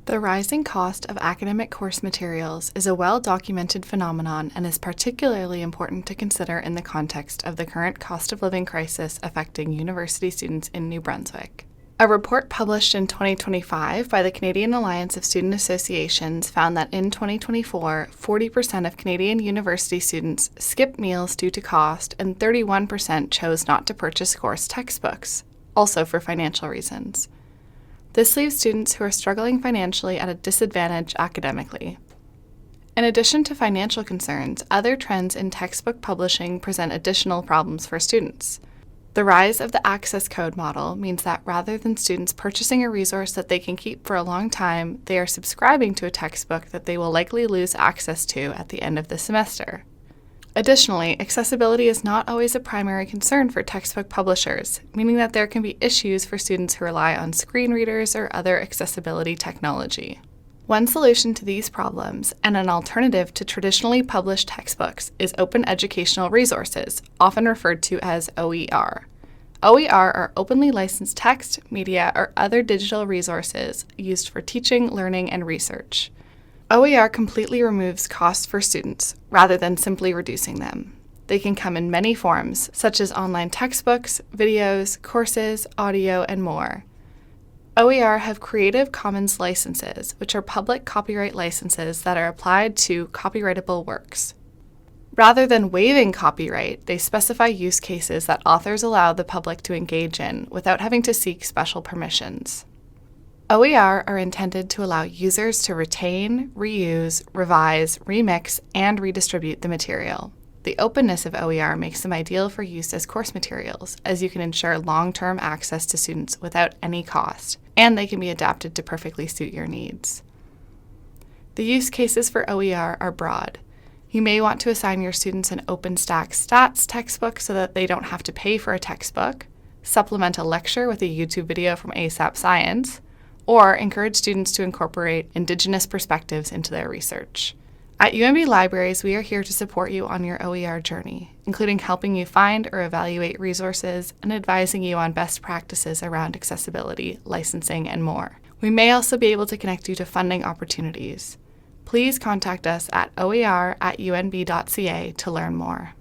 The rising cost of academic course materials is a well-documented phenomenon and is particularly important to consider in the context of the current cost of living crisis affecting university students in New Brunswick. A report published in 2025 by the Canadian Alliance of Student Associations found that in 2024, 40% of Canadian university students skipped meals due to cost and 31% chose not to purchase course textbooks, also for financial reasons. This leaves students who are struggling financially at a disadvantage academically. In addition to financial concerns, other trends in textbook publishing present additional problems for students. The rise of the access code model means that rather than students purchasing a resource that they can keep for a long time, they are subscribing to a textbook that they will likely lose access to at the end of the semester. Additionally, accessibility is not always a primary concern for textbook publishers, meaning that there can be issues for students who rely on screen readers or other accessibility technology. One solution to these problems, and an alternative to traditionally published textbooks, is open educational resources, often referred to as OER. OER are openly licensed text, media, or other digital resources used for teaching, learning, and research. OER completely removes costs for students, rather than simply reducing them. They can come in many forms, such as online textbooks, videos, courses, audio, and more. OER have Creative Commons licenses, which are public copyright licenses that are applied to copyrightable works. Rather than waiving copyright, they specify use cases that authors allow the public to engage in without having to seek special permissions. OER are intended to allow users to retain, reuse, revise, remix, and redistribute the material. The openness of OER makes them ideal for use as course materials, as you can ensure long-term access to students without any cost, and they can be adapted to perfectly suit your needs. The use cases for OER are broad. You may want to assign your students an OpenStax Stats textbook so that they don't have to pay for a textbook, supplement a lecture with a YouTube video from ASAP Science, or encourage students to incorporate Indigenous perspectives into their research. At UNB Libraries, we are here to support you on your OER journey, including helping you find or evaluate resources and advising you on best practices around accessibility, licensing, and more. We may also be able to connect you to funding opportunities. Please contact us at oer@unb.ca to learn more.